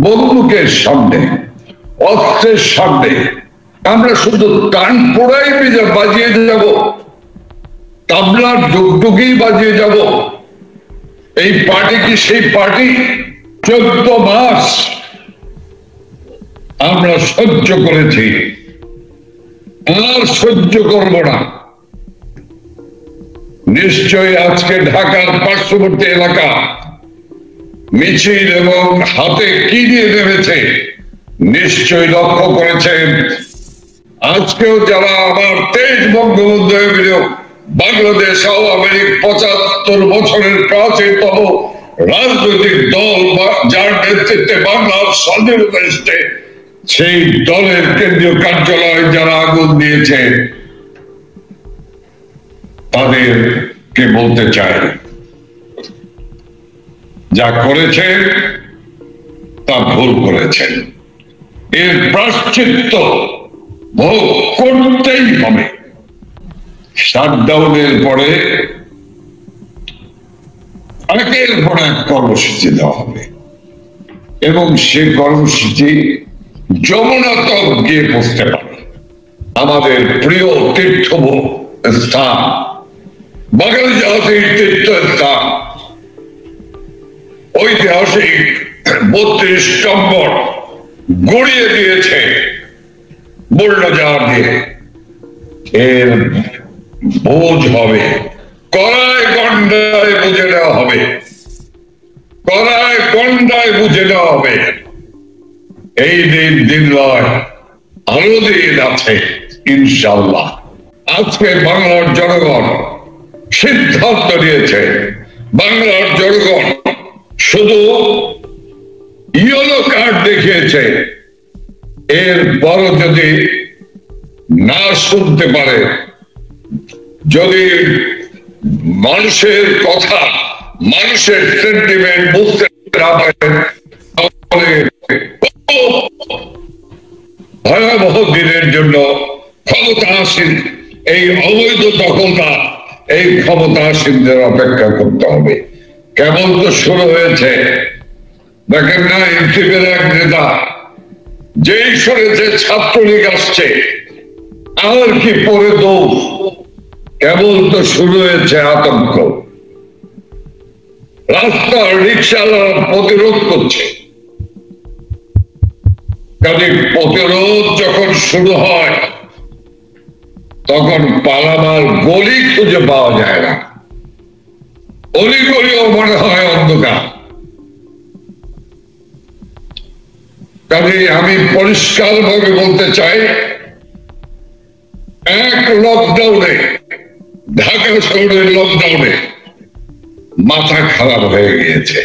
বন্দুকের সামনে, অস্ত্রের সামনে আমরা শুধু কান পোড়াই বাজিয়ে যাব, তাবলার ডুগডুগি বাজিয়ে যাব? এই পার্টি কি সেই পার্টি? 14 মাস আমরা সহ্য করেছি, আর সহ্য করব না। নিশ্চয়ই আজকে ঢাকার পার্শ্ববর্তী এলাকা মিছিল এবং হাতে কি দিয়ে নেমেছে নিশ্চয়ই লক্ষ্য করেছেন। আজকেও যারা আমার 23 বঙ্গবন্ধু বাংলাদেশ আওয়ামী লীগ 75 বছরের প্রাচীনতম রাজনৈতিক দল, যার নেতৃত্বে বাংলার স্বাধীনতা এসেছে, সেই দলের কেন্দ্রীয় কার্যালয়ে যারা আগুন দিয়েছে তাদেরকে বলতে চাই, যা করেছেন তা ভুল করেছেন। এর প্রায়শ্চিত্ত ভোগ করতেই হবে। শাটডাউনের পরে একের পর এক কর্মসূচি দেওয়া হবে এবং সে কর্মসূচি যমুনা তক গিয়ে পৌঁছতে পারে। আমাদের প্রিয় তীর্থ স্থান, বাঙালি জাতির তীর্থস্থান, ঐতিহাসিক 32 নম্বর গড়িয়ে দিয়েছে বুলডোজার দিয়ে। এর বোঝ হবে, কড়ায় গন্ডায় বুঝে নেওয়া হবে, কড়ায় গন্ডায় বুঝে নেওয়া হবে। এই দিন নয়, আরো দিন আছে ইনশাল্লাহ। আজকে বাংলার জনগণ সিদ্ধান্ত নিয়েছে, বাংলার জনগণ শুধু ইয়েলো কার্ড দেখিয়েছে। এরপরও যদি না শুনতে পারে, যদি মানুষের কথা, মানুষের সেন্টিমেন্ট বুঝতে না পারে, তাহলে ভয়াবহ দিনের জন্য ক্ষমতাসীন এই অবৈধ দখলদার, এই ক্ষমতাসীনদের অপেক্ষা করতে হবে। কেবল তো শুরু হয়েছে। দেখেন না, এনসিপির এক নেতা যেই শুনেছে ছাত্রলীগ আসছে, আর কি পরে দৌড়। কেবল তো শুরু হয়েছে আতঙ্ক। রাস্তার রিক্সাওয়ালা প্রতিরোধ করছে। কাজে প্রতিরোধ যখন শুরু হয় তখন পালাবার গলি খুঁজে পাওয়া যায় না, অলিগলিও মনে হয় অন্ধকার। কাজে আমি পরিষ্কার ভাবে বলতে চাই, এক লকডাউনে, ঢাকা শহরের লকডাউনে মাথা খারাপ হয়ে গিয়েছে,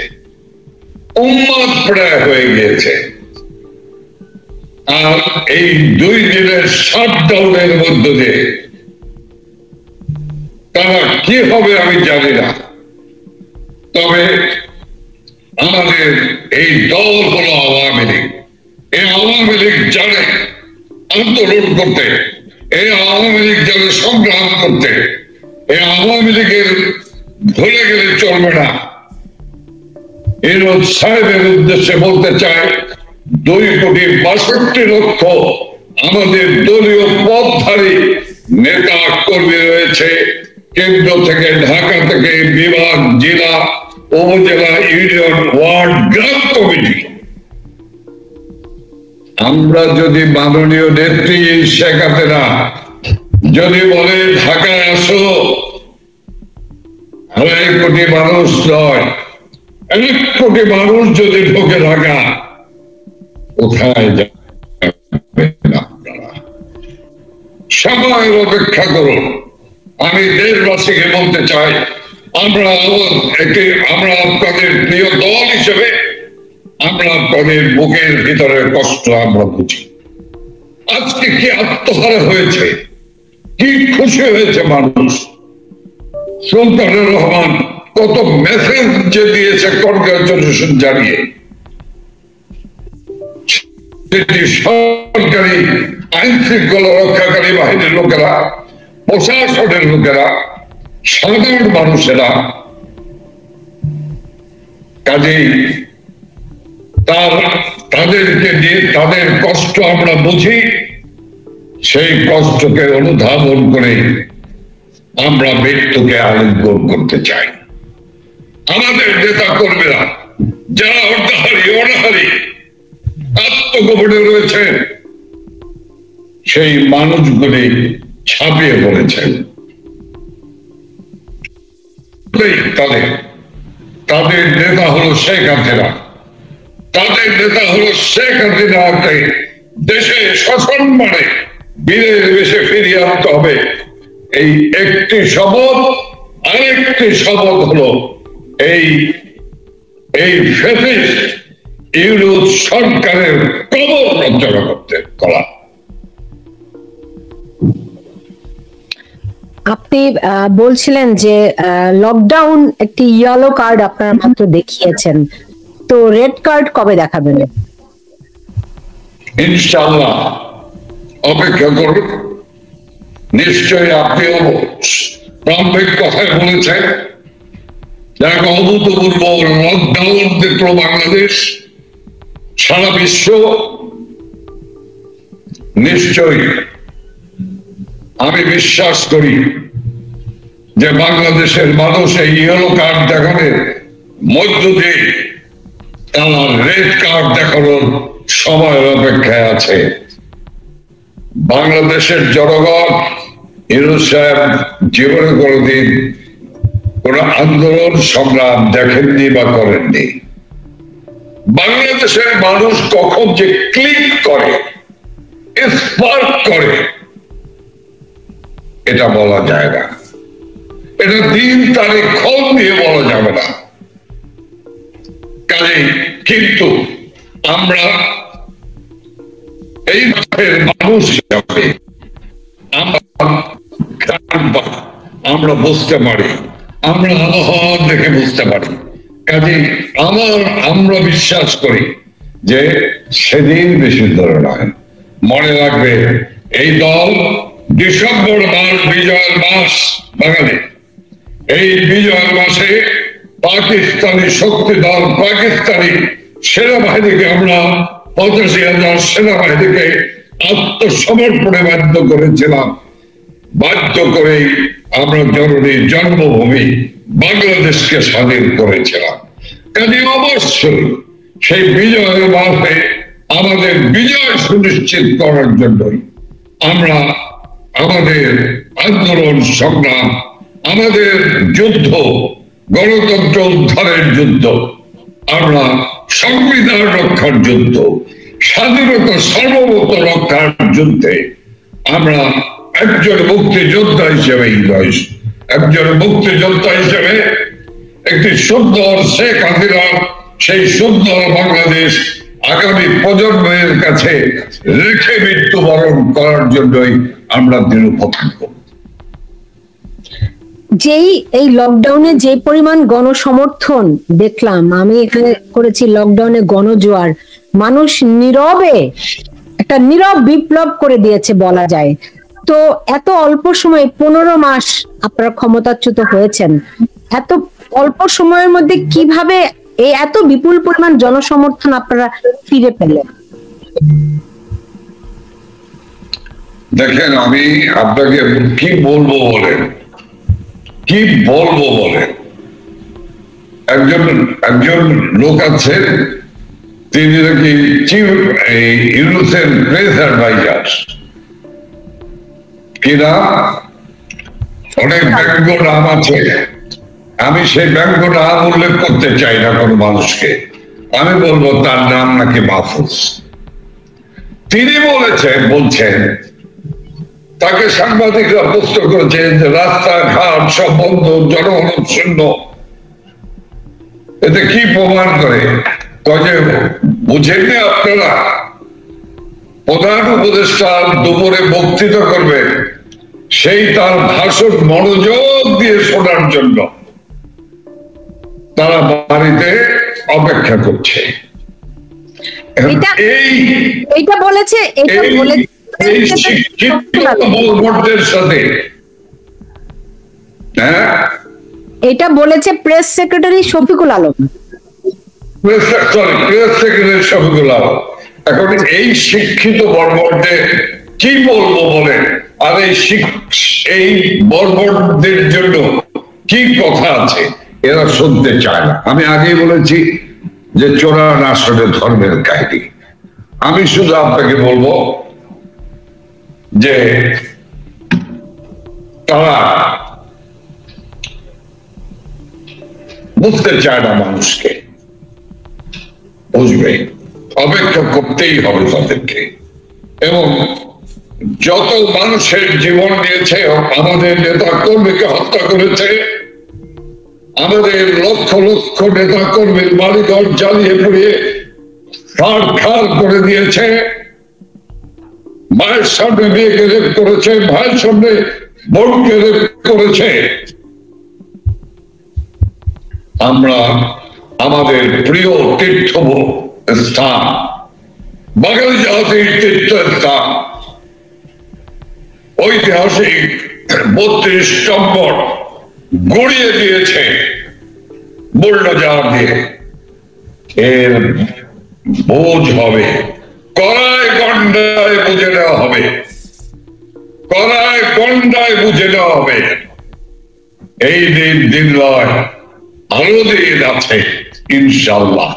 উন্মাদ প্রায় হয়ে গিয়েছে। আর এই 2 দিনের শাটডাউনের মধ্য দিয়ে তারা কি হবে আমি জানি না। তবে আমাদের এই দল হলো আওয়ামী লীগ। এই আওয়ামী লীগ জানে আন্দোলন করতে, এই আওয়ামী লীগ জানে সংগ্রাম করতে। এই আওয়ামী লীগের ভুলে গেলে চলবে না। এর সাহেবের উদ্দেশ্যে বলতে চাই, 2,62,00,000 আমাদের দলীয় পথধারী নেতা কর্মী রয়েছে, কেন্দ্র থেকে, ঢাকা থেকে, বিভাগ, জেলা, উপজেলা, ইউনিয়ন, ওয়ার্ড, গ্রাম কমিটি। আমরা যদি মাননীয় নেত্রী শেখ হাসিনা যদি বলে ঢাকায় আসো, 2.5 কোটি মানুষ নয়, 1 কোটি মানুষ যদি ঢোকে ঢাকা, কোথায় যাবেন আপনারা? সময়ের অপেক্ষা করুন। আমি দেশবাসীকে বলতে চাই, আমরা আপনাদের প্রিয় দল হিসেবে আমরা আপনাদের বুকের ভিতরে কষ্ট আমরা বুঝি। আজকে কি আত্মহারা হয়েছে, কি খুশি হয়েছে মানুষ। সুলতানুর রহমান কত মেসেজ যে দিয়েছে কনগ্রাচুলেশন জানিয়ে। সরকারি আইন শৃঙ্খলা রক্ষাকারী বাহিনীর লোকেরা, প্রশাসনের লোকেরা, সাধারণ মানুষেরা, কাজেই তাদেরকে নিয়ে তাদের কষ্ট আমরা বুঝি, সেই কষ্টকে অনুধাবন করে আমরা মৃত্যুকে আলিঙ্গন করতে চাই। আমাদের নেতা কর্মীরা যারা অনাহারি আত্মগোপনে রয়েছেন, সেই মানুষগুলি ছাপিয়ে পড়েছেন। তাদের নেতা হলো শেখ হাসিনা। তাদের নেতা হলো শেখ হাসিনাকে দেশে সসম্মানে বীরের বেশে ফিরিয়ে আনতে হবে। এই একটি শপথ, আরেকটি শপথ হলো এই ফ্যাসিস্ট ইউরোপ সরকারের কবর রচনা করা। আপনি বলছিলেন যে লকডাউন একটি ইয়েলো কার্ড আপনারা মাত্র দেখিয়েছেন, তো রেড কার্ড কবে দেখাবেন? ইনশাআল্লাহ অপেক্ষা করুন। নিশ্চয়ই আপনিও প্রাম্ভিক কথায় বলেছেন, এক অভূতপূর্ব লকডাউন দেখল বাংলাদেশ, সারা বিশ্ব। নিশ্চয়ই আমি বিশ্বাস করি যে বাংলাদেশের মানুষ এই ইয়েলো কার্ড দেখানোর মধ্য দিয়ে তারা রেড কার্ড দেখানোর সময়ের অপেক্ষায় আছে। বাংলাদেশের জনগণ ইউনূস সাহেব জীবনে কোনদিন কোন আন্দোলন সংগ্রাম দেখেননি বা করেননি। বাংলাদেশের মানুষ কখন যে ক্লিক করে, স্পার্ক করে, এটা বলা যায় না। এটা দিন তারিখ ক্ষণ দিয়ে বলা যাবে না। কাজেই কিন্তু আমরা এই মানুষ হিসাবে আমরা বুঝতে পারি, আমরা আবহাওয়া দেখে বুঝতে পারি। কাজেই আমরা বিশ্বাস করি যে সেদিন বেশি দূরে নয়। মনে রাখবে, এই দল ডিসেম্বর মাস বিজয়ের মাস বাঙালি। এই বিজয়ের মাসে পাকিস্তানি শক্তি দল, পাকিস্তানি সেনাবাহিনীকে আমরা 85,000 সেনাবাহিনীকে আত্মসমর্পণে বাধ্য করেছিলাম। বাধ্য করেই আমরা জননী জন্মভূমি বাংলাদেশকে স্বাধীন করেছিলাম। কাজে অবশ্যই সেই বিজয়ের মাসে আমাদের বিজয় সুনিশ্চিত করার জন্যই আমরা আমাদের আন্দোলন সংগ্রাম, আমাদের যুদ্ধ, গণতন্ত্র উদ্ধারের যুদ্ধ, আমরা সংবিধান রক্ষার যুদ্ধ, স্বাধীনতা সার্বভৌমত্ব রক্ষার যুদ্ধে আমরা একজন মুক্তিযোদ্ধা হিসেবে একটি সুন্দর শেখ হাসিনা, সেই সুন্দর বাংলাদেশ আগামী প্রজন্মের কাছে রেখে মৃত্যুবরণ করার জন্যই আমরা দৃঢ়প্রতিজ্ঞ। যেই এই লকডাউনে যে পরিমাণ গণসমর্থন দেখলাম, আমি এখানে করেছি লকডাউনে গণজোয়ার, মানুষ নীরবে একটা নীরব বিপ্লব করে দিয়েছে বলা যায়। তো এত অল্প সময়ে 15 মাস আপনারা ক্ষমতাচ্যুত হয়েছেন, এত অল্প সময়ের মধ্যে কিভাবে এই এত বিপুল পরিমাণ জনসমর্থন আপনারা ফিরে পেলেন? দেখেন, আমি আপনাকে কি বলবো বলেন, একজন লোক আছেন, তিনি নাকি ইউনুসের প্রেস অ্যাডভাইজার, কিনা অনেক ব্যঙ্গ নাম আছে। আমি সেই ব্যঙ্গ নাম উল্লেখ করতে চাই না কোনো মানুষকে। আমি বলবো তার নাম নাকি মাহফুজ। তিনি বলছেন তাকে সাংবাদিকরা প্রশ্ন করেছেন যে রাস্তাঘাট সব বন্ধ, জনগণ শূন্য, এতে কি প্রমাণ করে? বুঝেননি আপনারা? প্রধান উপদেষ্টা দুপুরে বক্তৃতা করবে, সেই তার ভাষণ মনোযোগ দিয়ে শোনার জন্য তারা বাড়িতে অপেক্ষা করছে। এইটা বলেছে সাথে, এটা বলেছে প্রেস সেক্রেটারি শফিকুল আলম। এখন এই শিক্ষিত বর্বরদের কি বলবো বলেন? আর এই বর্বরদের জন্য কি কথা আছে এরা শুনতে চায় না। আমি আগেই বলেছি যে চোরান আসলে ধর্মের কাহিনী। আমি শুধু আপনাকে বলবো যে তারা বুঝতে চায় না মানুষকে, বুঝবে, অপেক্ষা করতেই হবে তাদেরকে। এবং যত মানুষের জীবন নিয়েছে, আমাদের নেতা কর্মীকে হত্যা করেছে, আমাদের লক্ষ লক্ষ নেতা কর্মীর বাড়িঘর জ্বালিয়ে পুড়িয়ে ছাড়খাড় করে দিয়েছে, মায়ের সামনে মেয়েকে রেপ করেছে, ভাইয়ের সামনে বোনকে রেপ করেছে। আমরা আমাদের প্রিয় তীর্থ স্থান, বাঙালি জাতির তীর্থস্থান, ঐতিহাসিক 32 নম্বর গড়িয়ে দিয়েছে বুলডোজার দিয়ে। এর বোঝ হবে, কড়ায় গন্ডায় বুঝে নেওয়া হবে, কড়ায় গন্ডায় বুঝে নেওয়া হবে। এই দিন নয়, আরো দিন আছে ইনশাল্লাহ।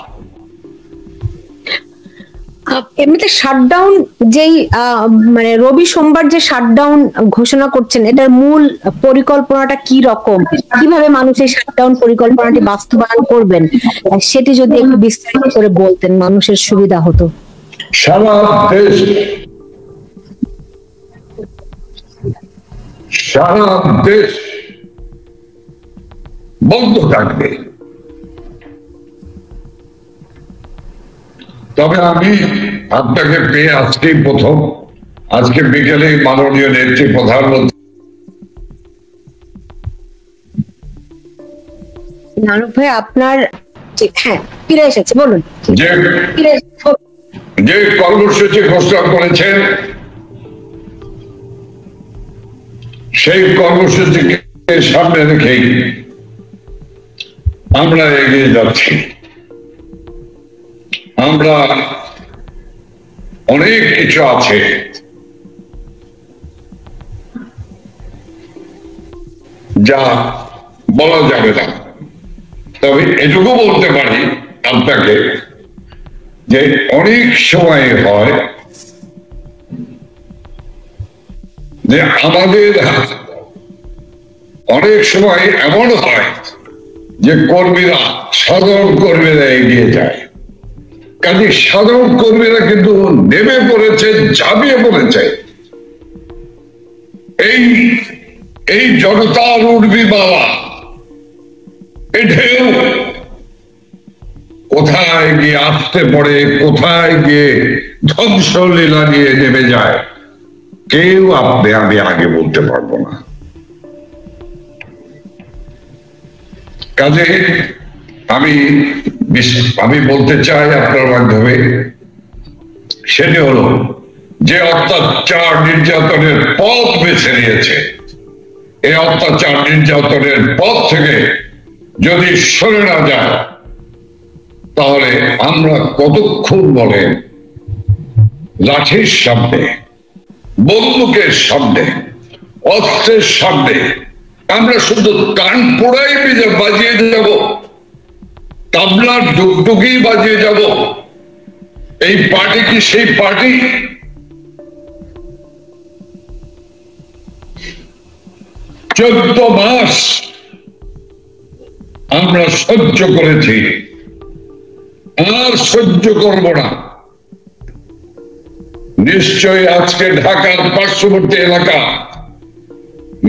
এমনিতে শাটডাউন যেই মানে রবি সোমবার যে শাটডাউন ঘোষণা করছেন, এটার মূল পরিকল্পনাটা কি রকম, কিভাবে মানুষ এই শাটডাউন পরিকল্পনাটি বাস্তবায়ন করবেন, সেটি যদি একটু বিস্তারিত করে বলতেন মানুষের সুবিধা হতো। সারা দেশ বন্ধ থাকবে। তবে আমি আপনাকে পেয়ে আজকে প্রথম, আজকে বিকেলে মাননীয় নেত্রী প্রধানমন্ত্রী নানক ভাই আপনার, হ্যাঁ ফিরে এসেছে, বলুন। যে কর্মসূচি ঘোষণা করেছেন, সেই কর্মসূচিকে সামনে রেখেই আমরা এগিয়ে যাচ্ছি। আমরা অনেক কিছু আছে যা বলা যাবে না, তবে এটুকু বলতে পারি আপনাকে যে অনেক সময় হয় যে আমাদের অনেক সময় এমন হয় যে কর্মীরা, সাধারণ কর্মীরা এগিয়ে যায়। কাজে সাধারণ কর্মীরা কিন্তু নেমে পড়েছে, ঝাঁপিয়ে পড়েছে এই জনতার উর্মিমালা, ঢেউ কোথায় গিয়ে আসতে পড়ে, কোথায় গিয়ে ধ্বংসলীলা নিয়ে নেমে যায়, কেউ আমি আগে বলতে পারবো না। কাজে আমি বলতে চাই আপনার মাধ্যমে, সেটি হলো যে অত্যাচার নির্যাতনের পথ বেছে নিয়েছে, এই অত্যাচার নির্যাতনের পথ থেকে যদি সরে না যায়, তাহলে আমরা কতক্ষণ বলেন লাঠির সামনে, বন্দুকের সামনে, অস্ত্রের সামনে আমরা শুধু কান পোড়াই বাজিয়ে যাব, তাবলার ডুগডুগি বাজিয়ে যাব? এই পার্টি কি সেই পার্টি? 14 মাস আমরা সহ্য করেছি, আর সহ্য করব না। নিশ্চয়ই আজকে ঢাকার পার্শ্ববর্তী এলাকা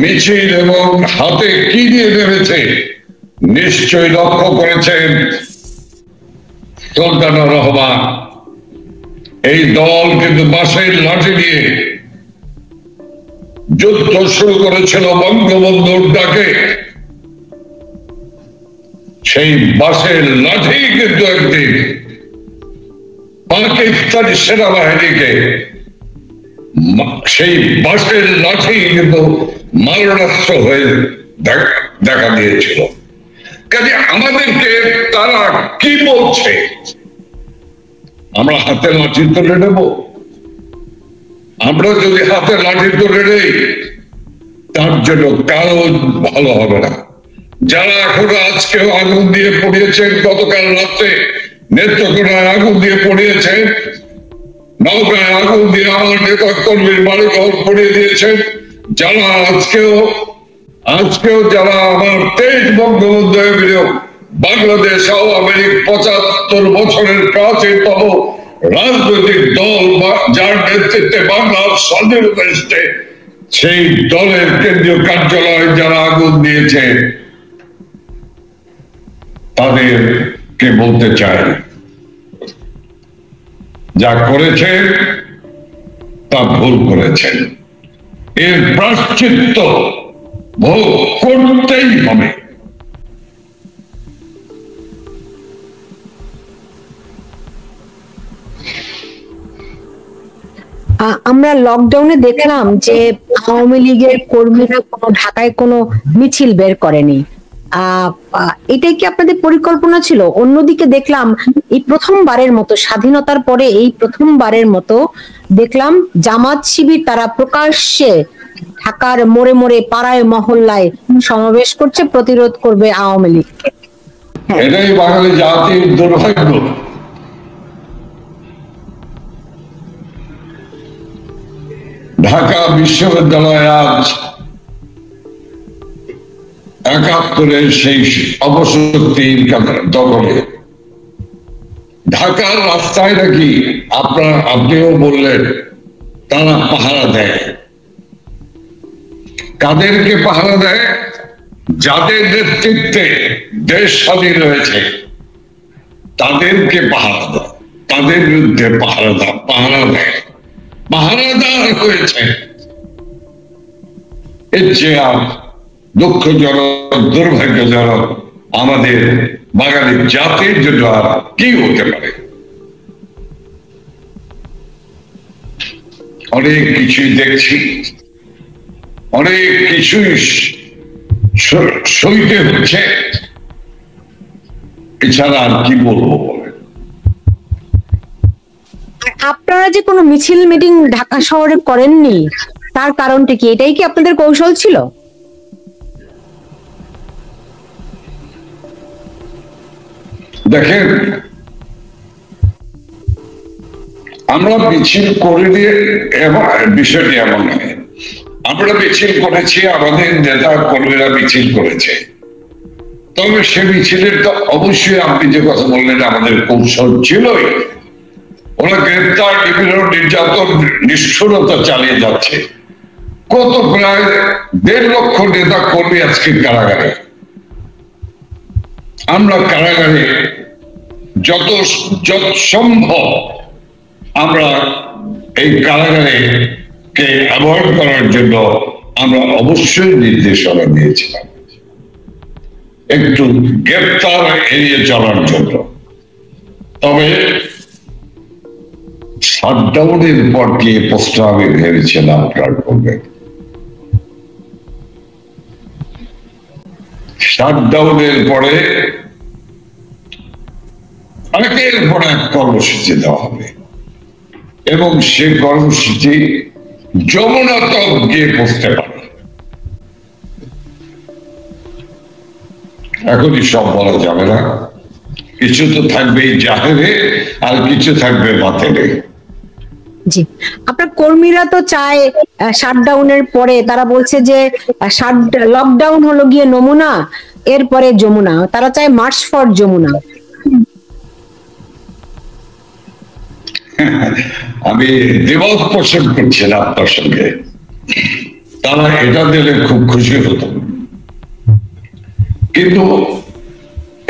মিছিল এবং হাতে কি দিয়ে নেমেছে নিশ্চয়ই লক্ষ্য করেছেন সুলতানা রহমান। এই দল কিন্তু বাঁশের লাঠি দিয়ে যুদ্ধ শুরু করেছিল বঙ্গবন্ধুর ডাকে। সেই বাঁশের লাঠি কিন্তু একদিন পাকিস্তানি সেনাবাহিনীকে, সেই বাঁশের লাঠি কিন্তু মারণাস্ত্র হয়ে দেখা দিয়েছিল। কাজে আমাদেরকে তারা কি বলছে আমরা হাতে লাঠি তুলে নেব? আমরা যদি হাতে লাঠি তুলে নেই তার জন্য কারো ভালো হবে না। যারা এখনো আজকেও আগুন দিয়ে পড়িয়েছেন, গতকাল রাত্রে নেত্রকোনায় আগুন দিয়ে পড়িয়েছেন, নৌকায় আগুন দিয়ে আমার নেতা কর্মীর বাড়ি ঘর পড়িয়ে দিয়েছেন, যারা আজকেও যারা আমার 23 বঙ্গবন্ধু এভিনিউ বাংলাদেশ আওয়ামী লীগ 75 বছরের প্রাচীনতম রাজনৈতিক দল যার নেতৃত্বে বাংলার স্বাধীনতা এসছে, সেই দলের কেন্দ্রীয় কার্যালয়ে যারা আগুন দিয়েছে তাদেরকে বলতে চাই, যা করেছেন তা ভুল করেছেন, এর প্রায়শ্চিত্ত ভোগ করতেই হবে। আমরা লকডাউনে দেখলাম যে আওয়ামী লীগের কর্মীরা কোনো ঢাকায় কোনো মিছিল বের করেনি। এটাই কি আপনাদের পরিকল্পনা ছিল? অন্যদিকে দেখলাম এই প্রথমবারের মতো, স্বাধীনতার পরে এই প্রথমবারের মতো দেখলাম জামাত শিবির তারা প্রকাশ্যে ঢাকার মোড়ে মোড়ে পাড়ায় মহল্লায় সমাবেশ করছে, প্রতিরোধ করবে আওয়ামী লীগকে। এটাই বাঙালি জাতির দুর্ভাগ্য। ঢাকা বিশ্ববিদ্যালয় আজ 71-এর সেই অবশক্তির দখলে। ঢাকার রাস্তায় নাকি আপনিও বললেন তারা পাহারা দেয়। কাদেরকে পাহারা দেয়? যাদের নেতৃত্বে দেশ স্বাধীন হয়েছে তাদেরকে পাহারা দেয়, তাদের বিরুদ্ধে পাহারাদার হয়েছে। এর চেয়ে আর দুঃখজনক, দুর্ভাগ্যজনক আমাদের বাঙালি জাতির জন্য আর কি হতে পারে? অনেক কিছুই দেখছি, অনেক কিছুই সইতে হচ্ছে, এছাড়া আর কি বলবো? আপনারা যে কোনো মিছিল মিটিং ঢাকা শহরে করেননি, তার কারণটা কি? এটাই কি আপনাদের কৌশল ছিল? দেখেন, আমরা মিছিল করে দিয়ে বিষয়টি এমন নয়। আমরা মিছিল করেছি, আমাদের নেতা কর্মীরা মিছিল করেছে, তবে সে মিছিলের তো অবশ্যই আপনি যে কথা বললেন আমাদের কৌশল ছিলই। ওরা গ্রেপ্তার, বিভিন্ন নির্যাতন, নিষ্ঠুরতা চালিয়ে যাচ্ছে। কত প্রায় 1.5 লক্ষ নেতা কর্মী আজকে কারাগারে। আমরা কারাগারে যত সম্ভব আমরা এই কারাগারে কে অ্যাভয়েড করার জন্য আমরা অবশ্যই নির্দেশনা দিয়েছিলাম, একটু গ্রেপ্তার এড়িয়ে চলার জন্য। তবে শাটডাউনের পর কি প্রশ্ন আমি ভেবেছিলাম আপনার করবেন। শাটডাউনের পরে একের পর এক কর্মসূচি দেওয়া হবে এবং সে কর্মসূচি যমুনা তক গিয়ে পৌঁছতে পারে। এখনই সব বলা যাবে না, কিছু তো থাকবে জাহেরে আর কিছু থাকবে বাতেনে। জি, আপনার কর্মীরা তো চায় শাটডাউনের পরে, তারা বলছে যে লকডাউন হলো গিয়ে নমুনা, এরপরে যমুনা। তারা চায় মার্চ ফর যমুনা। আমি দ্বিমত পোষণ করছি না আপনার সঙ্গে। তারা এটা দিলে খুব খুশি হতো, কিন্তু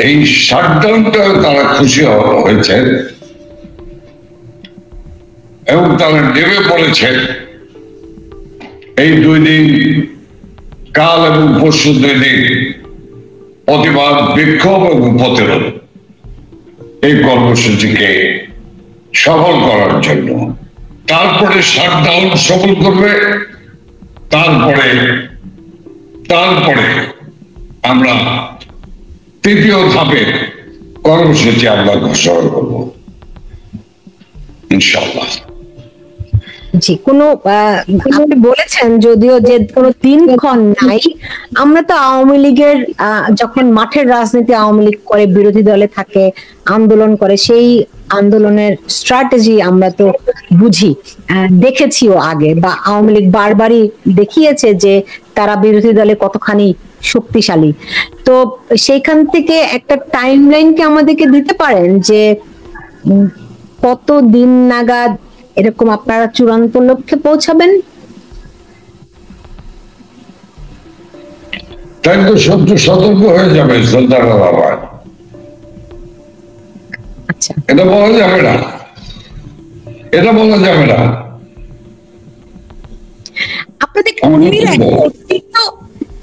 এই শাটডাউনটা তারা খুশি হয়েছে এবং তারা নেমে পড়েছে। এই 2 দিন, কাল এবং পরশু 2 দিন প্রতিবাদ, বিক্ষোভ এবং প্রতিরোধ, এই কর্মসূচিকে সফল করার জন্য। তারপরে শাটডাউন সফল করবে, তারপরে আমরা তৃতীয় ধাপের কর্মসূচি আমরা ঘোষণা করব ইনশাআল্লাহ। জি, আপনি বলেছেন যদিও যে কোনো দিনক্ষণ নাই। আমরা তো আওয়ামী লীগের যখন মাঠের রাজনীতি আওয়ামী লীগ করে, বিরোধী দলে থাকে, আন্দোলন করে, সেই আন্দোলনের স্ট্র্যাটেজি আমরা তো বুঝি, দেখেছিও আগে, বা আওয়ামী লীগ বারবারই দেখিয়েছে যে তারা বিরোধী দলে কতখানি শক্তিশালী। তো সেইখান থেকে একটা টাইমলাইন কি আমাদেরকে দিতে পারেন যে কত দিন নাগাদ এরকম আপনারা চূড়ান্ত লক্ষ্যে পৌঁছাবেন? তাই তো সতর্ক হয়ে যাবে সুলতানা বাবা। আচ্ছা, এটা বলা যাবে না, এটা বলা যাবে না।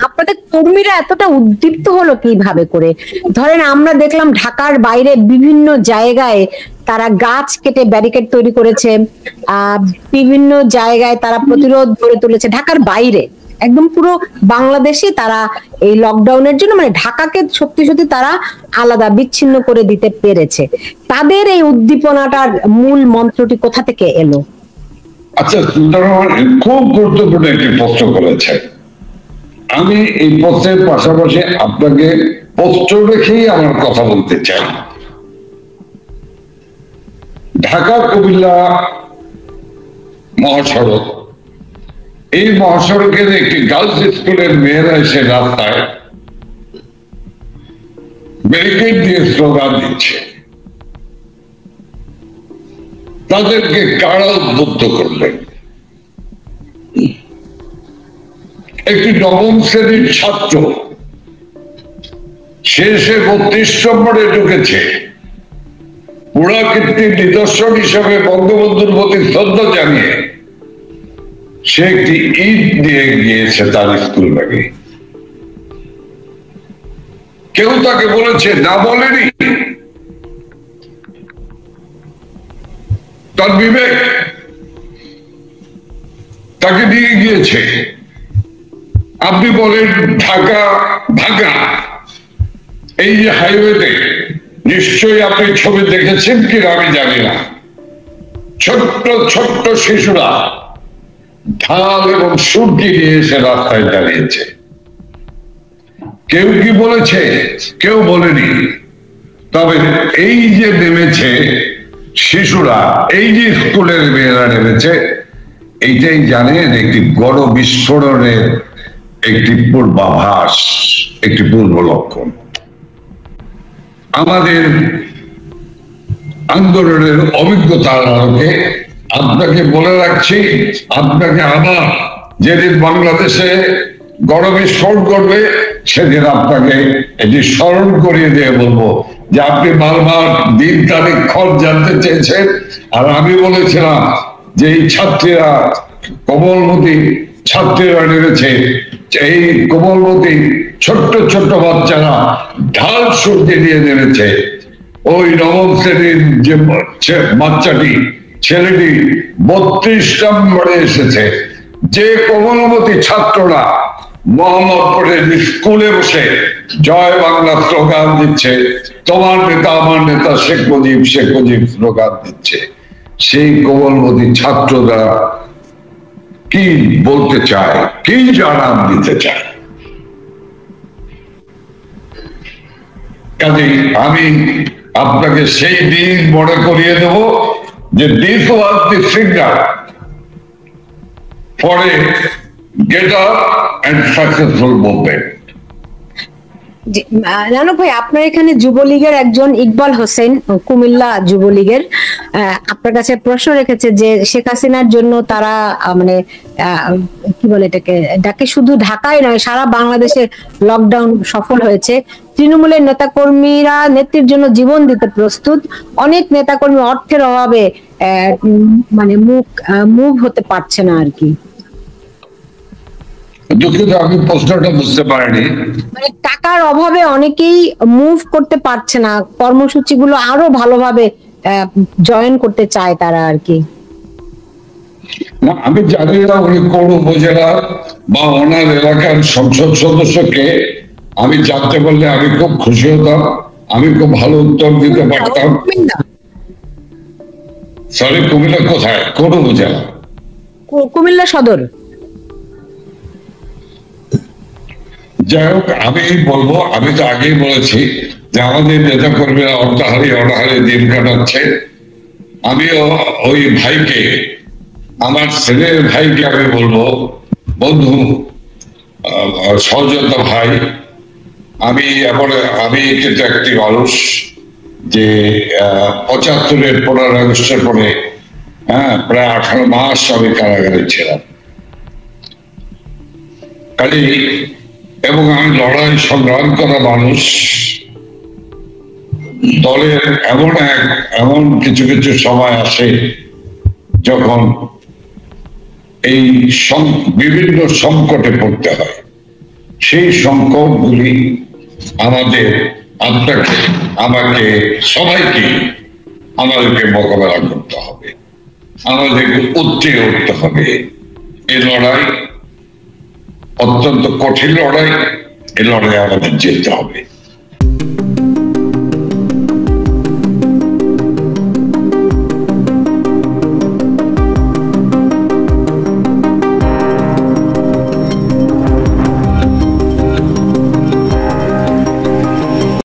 আপনাদের কর্মীরা এতটা উদ্দীপ্ত হলো কিভাবে করে? ধরেন আমরা দেখলাম ঢাকার বাইরে বিভিন্ন জায়গায় তারা গাছ কেটে ব্যারিকেড তৈরি করেছে, বিভিন্ন জায়গায় তারা প্রতিরোধ গড়ে তুলেছে ঢাকার বাইরে, একদম পুরো বাংলাদেশে তারা এই লকডাউনের জন্য, মানে ঢাকাকে সত্যি সত্যি তারা আলাদা বিচ্ছিন্ন করে দিতে পেরেছে। তাদের এই উদ্দীপনাটার মূল মন্ত্রটি কোথা থেকে এলো? আচ্ছা, খুব গুরুত্বপূর্ণ একটি প্রশ্ন করেছে। আমি এই প্রশ্নের পাশাপাশি আপনাকে প্রশ্ন রেখেই আমার কথা বলতে চাই। ঢাকা কুমিল্লা মহাসড়ক, এই মহাসড়কের একটি গার্লস স্কুলের মেয়েরা এসে রাস্তায় ব্যারিকেড দিয়ে স্লোগান দিচ্ছে, তাদেরকে কারা উদ্বুদ্ধ করলেন? একটি নবম শ্রেণীর ছাত্র শেষে 32 নম্বরে ঢুকেছে, পুরাকীর্তির নিদর্শন হিসেবে বঙ্গবন্ধুর প্রতি শ্রদ্ধা জানিয়ে সে একটি ইট দিয়ে গিয়েছে তার স্কুল ব্যাগে। কেউ তাকে বলেছে না, বলেনি, তার বিবেক তাকে নিয়ে গিয়েছে। আপনি বলেন ঢাকা ঢাকা এই যে হাইওয়েতে, নিশ্চয়ই আপনি ছবি দেখেছেন কিনা আমি জানি না, ছোট্ট ছোট্ট শিশুরা ঢাল এবং সুরকি নিয়ে এসে রাস্তায় দাঁড়িয়েছে। কেউ কি বলেছে? কেউ বলেনি। তবে এই যে নেমেছে শিশুরা, এই যে স্কুলের মেয়েরা নেমেছে, এইটাই জানেন একটি গণবিস্ফোরণের একটি পূর্বাভাস, একটি পূর্ব লক্ষণ। আমাদের আন্দোলনের অভিজ্ঞতার আলোকে আপনাকে বলে রাখছি, আপনাকে আবার যেদিন বাংলাদেশে গণবিস্ফোরণ করবে সেদিন আপনাকে এটি স্মরণ করিয়ে দিয়ে বলবো যে আপনি বারবার দিন তারিখ ক্ষণ জানতে চেয়েছেন, আর আমি বলেছিলাম যে এই ছাত্রীরা, কোমলমতি ছাত্রীরা নেমেছে, এই কোমলমতি ছোট্ট ছোট্ট বাচ্চারা ঢাল সূর্যে দিয়ে নেমেছে। ওই নবম শ্রেণীর যে বাচ্চাটি, ছেলেটি 32 নম্বরে এসেছে। যে কোমলমতি ছাত্ররা মোহাম্মদপুরের স্কুলে বসে জয় বাংলা স্লোগান দিচ্ছে, তোমার নেতা আমার নেতা শেখ মুজিব শেখ মুজিব স্লোগান দিচ্ছে, সেই কোমলমতি ছাত্ররা কি বলতে চায়, কি জানান দিতে চায়? কাজেই আমি আপনাকে সেই দিন মনে করিয়ে দেব যে this was the signal for a greater and successful movement. Nanak ভাই, আপনার এখানে যুবলীগের একজন ইকবাল হোসেন, কুমিল্লা যুবলীগের, আপনার কাছে প্রশ্ন রেখেছে যে শেখ হাসিনার জন্য তারা মানে কি বলে এটাকে, ডাকে শুধু ঢাকায় নয় সারা বাংলাদেশে লকডাউন সফল হয়েছে। তৃণমূলের নেতাকর্মীরা নেত্রীর জন্য জীবন দিতে প্রস্তুত, অনেক নেতাকর্মী অর্থের অভাবে মানে মুভ হতে পারছে না আর কি। দুঃখিত, আমি প্রশ্নটা বুঝতে পারিনি। মানে টাকার অভাবে অনেকেই মুভ করতে পারছে না, কর্মসূচিগুলো আরো ভালোভাবে জয়েন করতে চায় তারা আর কি। না, আমি জানি না উনি কোন উপজেলা বা ওনার এলাকার সংসদ সদস্যকে আমি জানতে পারলে আমি খুব খুশি হতাম, আমি খুব ভালো উত্তর দিতে পারতাম। সরি, কুমিল্লা কোথায়, কোন উপজেলা? কুমিল্লা সদর। যাই হোক, আমি বলবো, আমি তো আগেই বলেছি যে আমাদের নেতা কর্মীরা অর্ধাহারি অনাহারে দিন কাটাচ্ছে। আমিও ওই ভাইকে, আমার ছেলের ভাইকে আমি বলবো, বন্ধু সহযোদ্ধা ভাই, আমি কিন্তু একটি মানুষ যে 75-এর 15 আগস্টের পরে প্রায় 18 মাস আমি কারাগারে ছিলাম। কাজে এবং আমি লড়াই সংগ্রাম করা মানুষ। দলের এমন কিছু কিছু সময় আসে যখন এই বিভিন্ন সংকটে পড়তে হয়। সেই সংকটগুলি আমাদের আপনাকে, আমাকে, সবাইকে আমাদেরকে মোকাবেলা করতে হবে, আমাদেরকে উঠতে হবে। এই লড়াই অত্যন্ত কঠিন লড়াই, এই লড়াই আমাদের জিততে হবে।